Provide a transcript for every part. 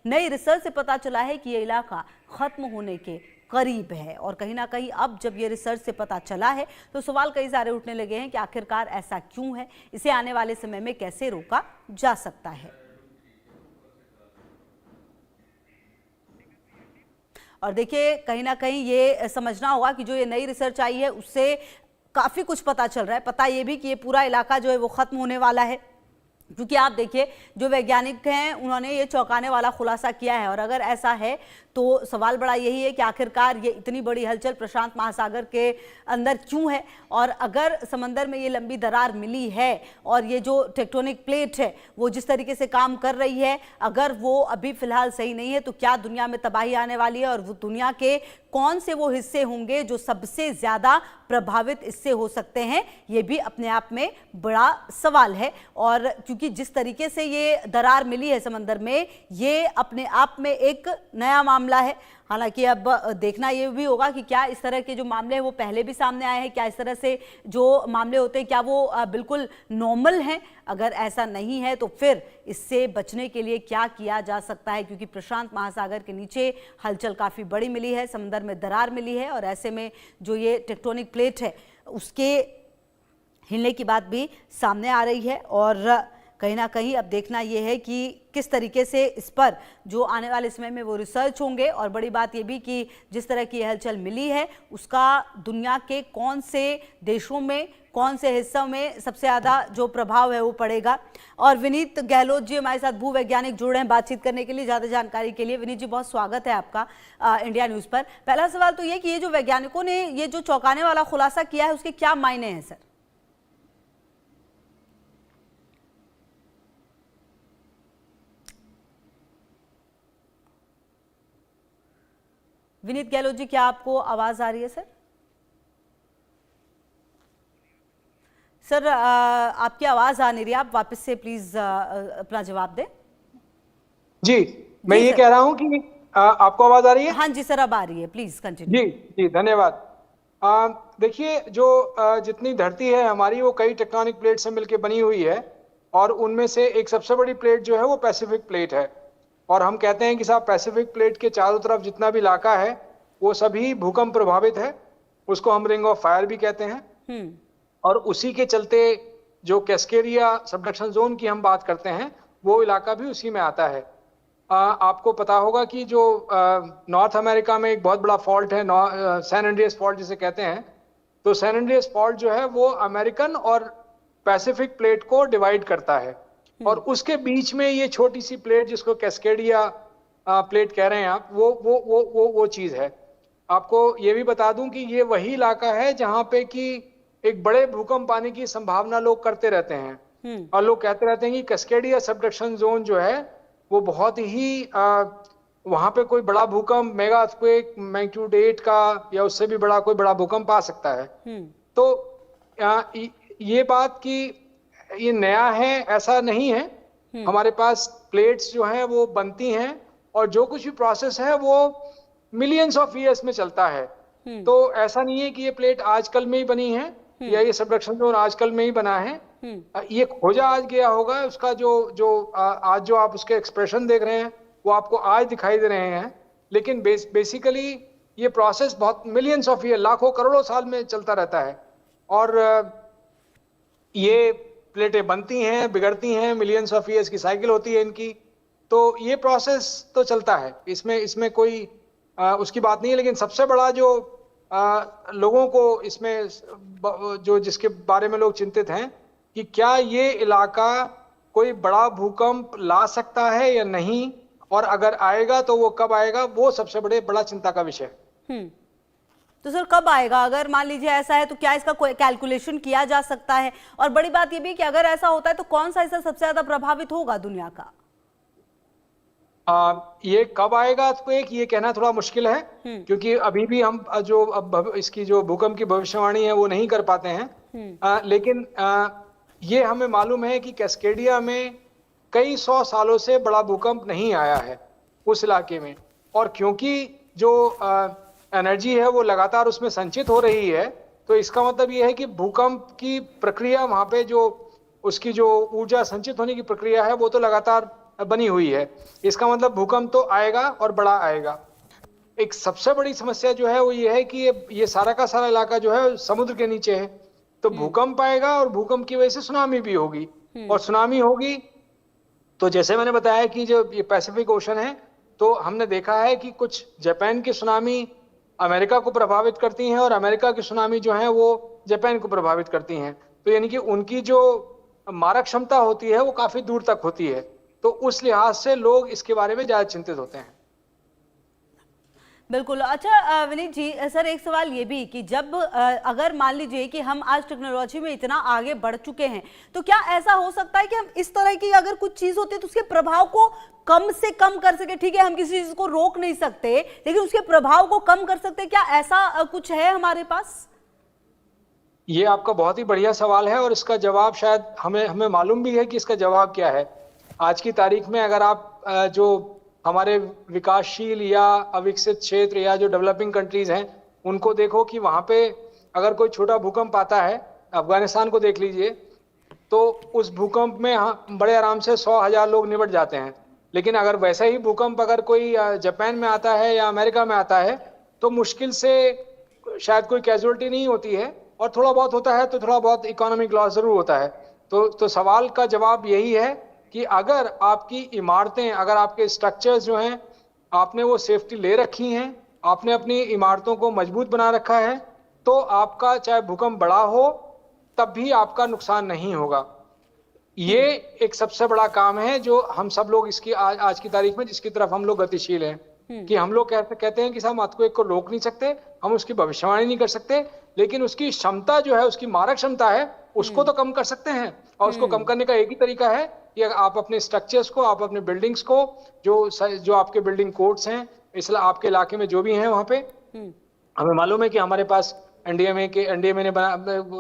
नई रिसर्च से पता चला है कि ये इलाका खत्म होने के करीब है। और कहीं ना कहीं अब जब ये रिसर्च से पता चला है तो सवाल कई सारे उठने लगे हैं कि आखिरकार ऐसा क्यों है, इसे आने वाले समय में कैसे रोका जा सकता है। और देखिए, कहीं ना कहीं ये समझना होगा कि जो ये नई रिसर्च आई है उससे काफ़ी कुछ पता चल रहा है। पता ये भी कि ये पूरा इलाका जो है वो ख़त्म होने वाला है, क्योंकि आप देखिए जो वैज्ञानिक हैं उन्होंने ये चौंकाने वाला खुलासा किया है। और अगर ऐसा है तो सवाल बड़ा यही है कि आखिरकार ये इतनी बड़ी हलचल प्रशांत महासागर के अंदर क्यों है, और अगर समंदर में ये लंबी दरार मिली है और ये जो टेक्टोनिक प्लेट है वो जिस तरीके से काम कर रही है, अगर वो अभी फिलहाल सही नहीं है तो क्या दुनिया में तबाही आने वाली है, और वो दुनिया के कौन से वो हिस्से होंगे जो सबसे ज़्यादा प्रभावित इससे हो सकते हैं, ये भी अपने आप में बड़ा सवाल है। और क्योंकि जिस तरीके से ये दरार मिली है समंदर में, ये अपने आप में एक नया मामला है। हालांकि अब देखना ये भी होगा कि क्या इस तरह के जो मामले हैं वो पहले भी सामने आए हैं, क्या इस तरह से जो मामले होते हैं क्या वो बिल्कुल नॉर्मल हैं। अगर ऐसा नहीं है तो फिर इससे बचने के लिए क्या किया जा सकता है, क्योंकि प्रशांत महासागर के नीचे हलचल काफ़ी बड़ी मिली है, समंदर में दरार मिली है, और ऐसे में जो ये टेक्टोनिक प्लेट है उसके हिलने की बात भी सामने आ रही है। और कहीं ना कहीं अब देखना यह है कि किस तरीके से इस पर जो आने वाले समय में वो रिसर्च होंगे। और बड़ी बात ये भी कि जिस तरह की हलचल मिली है उसका दुनिया के कौन से देशों में, कौन से हिस्सों में सबसे ज़्यादा जो प्रभाव है वो पड़ेगा। और विनीत गहलोत जी हमारे साथ भूवैज्ञानिक जुड़े हैं बातचीत करने के लिए, ज़्यादा जानकारी के लिए। विनीत जी, बहुत स्वागत है आपका इंडिया न्यूज़ पर। पहला सवाल तो ये कि ये जो वैज्ञानिकों ने ये जो चौंकाने वाला खुलासा किया है उसके क्या मायने हैं सर? विनीत गहलोत जी, क्या आपको आवाज आ रही है सर? सर आपकी आवाज आ नहीं रही, आप वापस से प्लीज अपना जवाब दें। जी, मैं ये कह रहा हूं कि आपको आवाज आ रही है? हाँ जी सर, अब आ रही है, प्लीज कंटिन्यू। जी जी, धन्यवाद। देखिए, जो जितनी धरती है हमारी वो कई टेक्टोनिक प्लेट से मिलकर बनी हुई है, और उनमें से एक सबसे बड़ी प्लेट जो है वो पैसिफिक प्लेट है। और हम कहते हैं कि साहब पैसिफिक प्लेट के चारों तरफ जितना भी इलाका है वो सभी भूकंप प्रभावित है, उसको हम रिंग ऑफ फायर भी कहते हैं। और उसी के चलते जो कैस्केडिया सबडक्शन जोन की हम बात करते हैं वो इलाका भी उसी में आता है। आपको पता होगा कि जो नॉर्थ अमेरिका में एक बहुत बड़ा फॉल्ट है, सैन एंड्रियास फॉल्ट जिसे कहते हैं, तो सैन एंड्रियास फॉल्ट जो है वो अमेरिकन और पैसिफिक प्लेट को डिवाइड करता है। और उसके बीच में ये छोटी सी प्लेट जिसको कैस्केडिया प्लेट कह रहे हैं आप, वो चीज है। आपको ये भी बता दूं कि ये वही इलाका है जहां पे कि एक बड़े भूकंप आने की संभावना लोग करते रहते हैं, और लोग कहते रहते हैं कि कैस्केडिया सबडक्शन जोन जो है वो बहुत ही वहां पे कोई बड़ा भूकंप, मेगा अर्थक्वेक मैग्नीट्यूड 8 का या उससे भी बड़ा कोई बड़ा भूकंप आ सकता है। तो ये बात कि ये नया है ऐसा नहीं है। हमारे पास प्लेट्स जो हैं वो बनती हैं, और जो कुछ भी प्रोसेस है वो मिलियंस ऑफ ईयर्स में चलता है। तो ऐसा नहीं है कि ये प्लेट आजकल में ही बनी है या ये सबडक्शन जोन आजकल में ही बना है। ये खोजा आज गया होगा, उसका आज जो आप उसके एक्सप्रेशन देख रहे हैं वो आपको आज दिखाई दे रहे हैं, लेकिन बेसिकली ये प्रोसेस बहुत मिलियंस ऑफ ईयर, लाखों करोड़ों साल में चलता रहता है। और ये प्लेटें बनती हैं, बिगड़ती हैं, मिलियंस ऑफ ईयर्स की साइकिल होती है इनकी। तो ये प्रोसेस तो चलता है, इसमें कोई उसकी बात नहीं है। लेकिन सबसे बड़ा जो लोगों को इसमें जो जिसके बारे में लोग चिंतित हैं कि क्या ये इलाका कोई बड़ा भूकंप ला सकता है या नहीं, और अगर आएगा तो वो कब आएगा, वो सबसे बड़ा चिंता का विषय है। तो सर कब आएगा? अगर मान लीजिए ऐसा है तो क्या इसका कोई कैलकुलेशन किया जा सकता है? और बड़ी बात ये भी कि अगर ऐसा होता है तो कौन सा हिस्सा सबसे ज्यादा प्रभावित होगा दुनिया का? ये कब आएगा तो ये कहना थोड़ा मुश्किल है, क्योंकि अभी भी हम इसकी जो भूकंप की भविष्यवाणी है वो नहीं कर पाते हैं। लेकिन ये हमें मालूम है कि कैस्केडिया में कई 100 सालों से बड़ा भूकंप नहीं आया है उस इलाके में। और क्योंकि जो एनर्जी है वो लगातार उसमें संचित हो रही है, तो इसका मतलब ये है कि भूकंप की प्रक्रिया वहां पे जो उसकी जो ऊर्जा संचित होने की प्रक्रिया है वो तो लगातार बनी हुई है। इसका मतलब भूकंप तो आएगा और बड़ा आएगा। एक सबसे बड़ी समस्या जो है वो ये है कि ये सारा का सारा इलाका जो है समुद्र के नीचे है, तो भूकंप आएगा और भूकंप की वजह से सुनामी भी होगी। और सुनामी होगी तो जैसे मैंने बताया कि जो ये पैसिफिक ओशन है, तो हमने देखा है कि कुछ जापान की सुनामी अमेरिका को प्रभावित करती हैं और अमेरिका की सुनामी जो है वो जापान को प्रभावित करती हैं। तो यानी कि उनकी जो मारक क्षमता होती है वो काफी दूर तक होती है। तो उस लिहाज से लोग इसके बारे में ज्यादा चिंतित होते हैं। बिल्कुल। अच्छा विनीत जी, सर एक सवाल ये भी कि जब अगर मान लीजिए कि हम आज टेक्नोलॉजी में इतना आगे बढ़ चुके हैं, तो क्या ऐसा हो सकता है कि हम इस तरह की अगर कुछ चीज होती है तो उसके प्रभाव को कम से कम कर सके? ठीक है, हम किसी चीज को रोक नहीं सकते, लेकिन उसके प्रभाव को कम कर सकते हैं। क्या ऐसा कुछ है हमारे पास? ये आपका बहुत ही बढ़िया सवाल है और इसका जवाब शायद हमें मालूम भी है कि इसका जवाब क्या है। आज की तारीख में अगर आप जो हमारे विकासशील या अविकसित क्षेत्र या जो डेवलपिंग कंट्रीज हैं उनको देखो कि वहां पे अगर कोई छोटा भूकंप आता है, अफगानिस्तान को देख लीजिए, तो उस भूकंप में बड़े आराम से 100,000 लोग निपट जाते हैं। लेकिन अगर वैसा ही भूकंप अगर कोई जापान में आता है या अमेरिका में आता है तो मुश्किल से शायद कोई कैजुअलिटी नहीं होती है, और थोड़ा बहुत होता है तो थोड़ा बहुत इकोनॉमिक लॉस जरूर होता है। तो सवाल का जवाब यही है कि अगर आपकी इमारतें, अगर आपके स्ट्रक्चर्स जो हैं आपने वो सेफ्टी ले रखी हैं, आपने अपनी इमारतों को मजबूत बना रखा है, तो आपका चाहे भूकंप बड़ा हो तब भी आपका नुकसान नहीं होगा। ये एक सबसे बड़ा काम है जो हम सब लोग इसकी आज की तारीख में जिसकी तरफ हम लोग गतिशील हैं कि हम लोग कहते हैं कि हम अर्थक्वेक को रोक नहीं सकते, हम उसकी भविष्यवाणी नहीं कर सकते, लेकिन उसकी क्षमता जो है, उसकी मारक क्षमता है, उसको तो कम कर सकते हैं। और उसको कम करने का एक ही तरीका है कि आप अपने स्ट्रक्चर्स को, आप अपने बिल्डिंग्स को, जो आपके बिल्डिंग कोड्स हैं इसलिए आपके इलाके में जो भी हैं वहां पे, हमें मालूम है कि हमारे पास एनडीएमए ने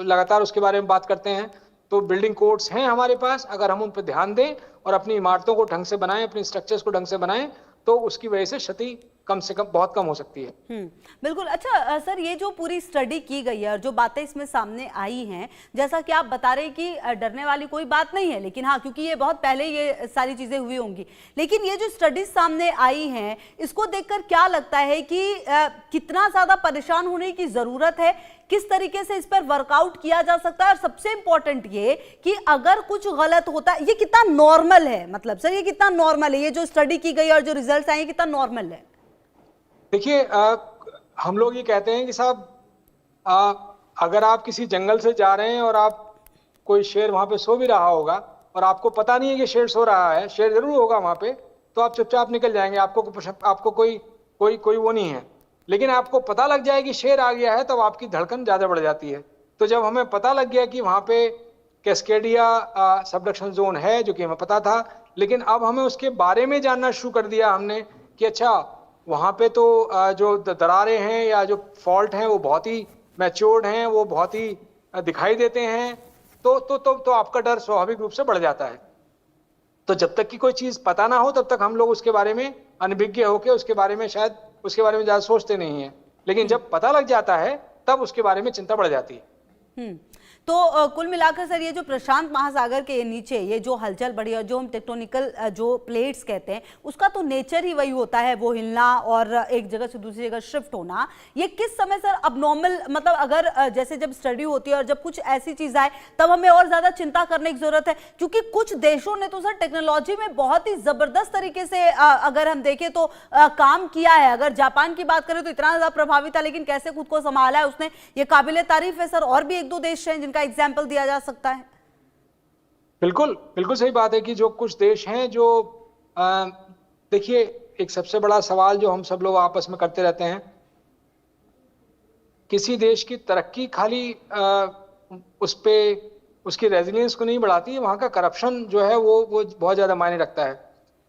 लगातार उसके बारे में बात करते हैं। तो बिल्डिंग कोड्स हैं हमारे पास, अगर हम उन पर ध्यान दें और अपनी इमारतों को ढंग से बनाएं, अपनी स्ट्रक्चर्स को ढंग से बनाएं, तो उसकी वजह से क्षति कम से कम बहुत कम हो सकती है। बिल्कुल। अच्छा सर, ये जो पूरी स्टडी की गई है और जो बातें इसमें सामने आई हैं, जैसा कि आप बता रहे हैं कि डरने वाली कोई बात नहीं है, लेकिन हाँ, क्योंकि ये बहुत पहले ये सारी चीजें हुई होंगी, लेकिन ये जो स्टडीज सामने आई हैं इसको देखकर क्या लगता है कि कितना ज्यादा परेशान होने की जरूरत है, किस तरीके से इस पर वर्कआउट किया जा सकता है, और सबसे इंपॉर्टेंट ये कि अगर कुछ गलत होता है ये कितना नॉर्मल है? मतलब सर ये कितना नॉर्मल है, ये जो स्टडी की गई और जो रिजल्ट्स आए कितना नॉर्मल है? देखिए, हम लोग ये कहते हैं कि साहब अगर आप किसी जंगल से जा रहे हैं और आप कोई शेर वहां पे सो भी रहा होगा और आपको पता नहीं है कि शेर सो रहा है, शेर जरूर होगा वहां पे, तो आप चुपचाप निकल जाएंगे, आपको कोई वो नहीं है। लेकिन आपको पता लग जाए कि शेर आ गया है तब आपकी धड़कन ज्यादा बढ़ जाती है। तो जब हमें पता लग गया कि वहां पे कैस्केडिया सबडक्शन जोन है, जो कि हमें पता था, लेकिन अब हमें उसके बारे में जानना शुरू कर दिया हमने कि अच्छा वहां पे तो जो दरारें हैं या जो फॉल्ट हैं वो बहुत ही मैच्योर्ड हैं, वो बहुत ही दिखाई देते हैं, तो आपका डर स्वाभाविक रूप से बढ़ जाता है। तो जब तक कि कोई चीज पता ना हो तब तक हम लोग उसके बारे में अनभिज्ञ होकर उसके बारे में ज्यादा सोचते नहीं है, लेकिन जब पता लग जाता है तब उसके बारे में चिंता बढ़ जाती है। तो कुल मिलाकर सर ये जो प्रशांत महासागर के नीचे ये जो हलचल बढ़ी और जो हम टेक्टोनिकल जो प्लेट्स कहते हैं उसका तो नेचर ही वही होता है, वो हिलना और एक जगह से दूसरी जगह शिफ्ट होना। ये किस समय सर अब नॉर्मल, मतलब अगर जैसे जब स्टडी होती है और जब कुछ ऐसी चीज आए तब हमें और ज्यादा चिंता करने की जरूरत है, क्योंकि कुछ देशों ने तो सर टेक्नोलॉजी में बहुत ही जबरदस्त तरीके से अगर हम देखें तो काम किया है। अगर जापान की बात करें तो इतना ज्यादा प्रभावी था, लेकिन कैसे खुद को संभाला है उसने, ये काबिले तारीफ है सर। और भी एक दो देश हैं का एग्जाम्पल दिया जा सकता है। बिल्कुल सही बात है कि जो कुछ देश हैं जो देखिए, एक सबसे बड़ा सवाल जो हम सब लोग आपस में करते रहते हैं, किसी देश की तरक्की खाली उसकी रेजिलियंस को नहीं बढ़ाती है, वहां का करप्शन जो है वो बहुत ज्यादा मायने रखता है।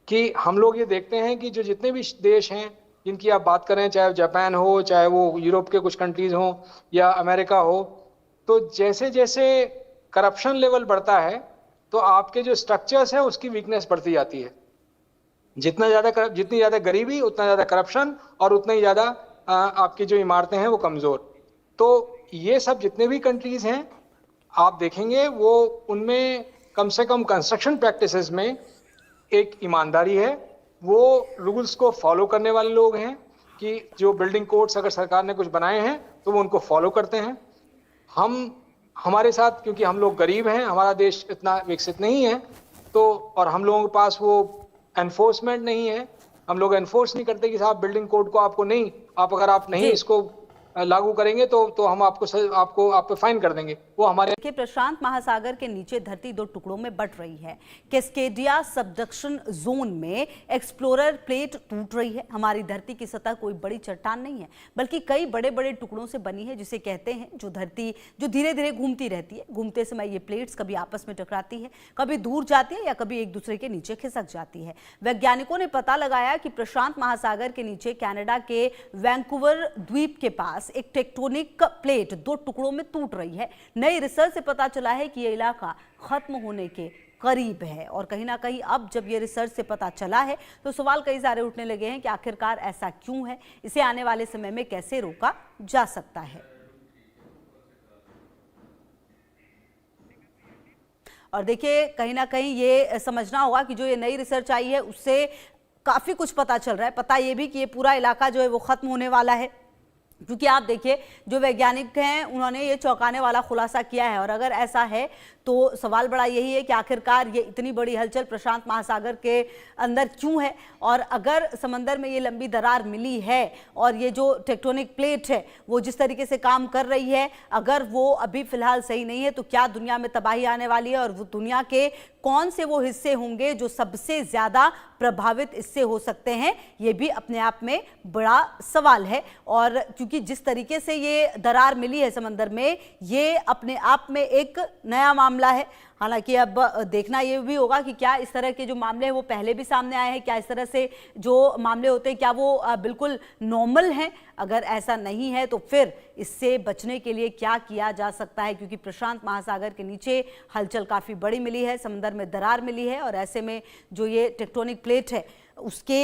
कि हम लोग ये देखते हैं कि जो जितने भी देश हैं जिनकी आप बात करें, चाहे जापान हो, चाहे वो यूरोप के कुछ कंट्रीज हो या अमेरिका हो, तो जैसे जैसे करप्शन लेवल बढ़ता है तो आपके जो स्ट्रक्चर्स हैं उसकी वीकनेस बढ़ती जाती है। जितनी ज्यादा गरीबी उतना ज्यादा करप्शन और उतना ही ज्यादा आपकी जो इमारतें हैं वो कमजोर। तो ये सब जितने भी कंट्रीज हैं आप देखेंगे वो उनमें कम से कम कंस्ट्रक्शन प्रैक्टिसेस में एक ईमानदारी है, वो रूल्स को फॉलो करने वाले लोग हैं कि जो बिल्डिंग कोड्स अगर सरकार ने कुछ बनाए हैं तो वो उनको फॉलो करते हैं। हमारे साथ, क्योंकि हम लोग गरीब हैं, हमारा देश इतना विकसित नहीं है, तो और हम लोगों के पास वो एनफोर्समेंट नहीं है, हम लोग एनफोर्स नहीं करते कि साहब बिल्डिंग कोड को आपको नहीं, अगर आप नहीं इसको लागू करेंगे तो हम आपको आप पे फाइन कर देंगे। वो हमारे कि प्रशांत महासागर के नीचे धरती दो टुकड़ों में बट रही है। कैस्केडिया सबडक्शन जोन में एक्सप्लोरर प्लेट टूट रही है। हमारी धरती की सतह कोई बड़ी चट्टान नहीं है, बल्कि कई बड़े बड़े टुकड़ों से बनी है, जिसे कहते हैं जो धरती जो धीरे धीरे घूमती रहती है। घूमते समय ये प्लेट्स कभी आपस में टकराती है, कभी दूर जाती है या कभी एक दूसरे के नीचे खिसक जाती है। वैज्ञानिकों ने पता लगाया कि प्रशांत महासागर के नीचे कनाडा के वैंकूवर द्वीप के पास एक टेक्टोनिक प्लेट दो टुकड़ों में टूट रही है। नई रिसर्च से पता चला है कि यह इलाका खत्म होने के करीब है, और कहीं ना कहीं अब जब ये रिसर्च से पता चला है तो सवाल कई सारे उठने लगे हैं कि आखिरकार ऐसा क्यों है, इसे आने वाले समय में कैसे रोका जा सकता है। और देखिए, कहीं ना कहीं ये समझना होगा कि जो ये नई रिसर्च आई है उससे काफी कुछ पता चल रहा है। पता ये भी कि ये पूरा इलाका जो है वो खत्म होने वाला है, क्योंकि आप देखिए जो वैज्ञानिक हैं उन्होंने ये चौंकाने वाला खुलासा किया है। और अगर ऐसा है तो सवाल बड़ा यही है कि आखिरकार ये इतनी बड़ी हलचल प्रशांत महासागर के अंदर क्यों है, और अगर समंदर में ये लंबी दरार मिली है और ये जो टेक्टोनिक प्लेट है वो जिस तरीके से काम कर रही है, अगर वो अभी फिलहाल सही नहीं है तो क्या दुनिया में तबाही आने वाली है, और वो दुनिया के कौन से वो हिस्से होंगे जो सबसे ज्यादा प्रभावित इससे हो सकते हैं, ये भी अपने आप में बड़ा सवाल है। और क्योंकि जिस तरीके से ये दरार मिली है समंदर में, ये अपने आप में एक नया मामला है। हालांकि अब देखना ये भी होगा कि क्या इस तरह के जो मामले हैं वो पहले भी सामने आए हैं, क्या इस तरह से जो मामले होते हैं क्या वो बिल्कुल नॉर्मल हैं। अगर ऐसा नहीं है तो फिर इससे बचने के लिए क्या किया जा सकता है, क्योंकि प्रशांत महासागर के नीचे हलचल काफ़ी बड़ी मिली है, समंदर में दरार मिली है, और ऐसे में जो ये टेक्टोनिक प्लेट है उसके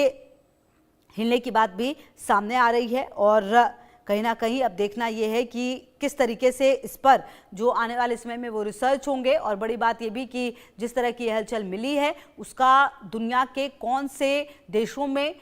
हिलने की बात भी सामने आ रही है। और कहीं ना कहीं अब देखना यह है कि किस तरीके से इस पर जो आने वाले समय में वो रिसर्च होंगे। और बड़ी बात यह भी कि जिस तरह की हलचल मिली है उसका दुनिया के कौन से देशों में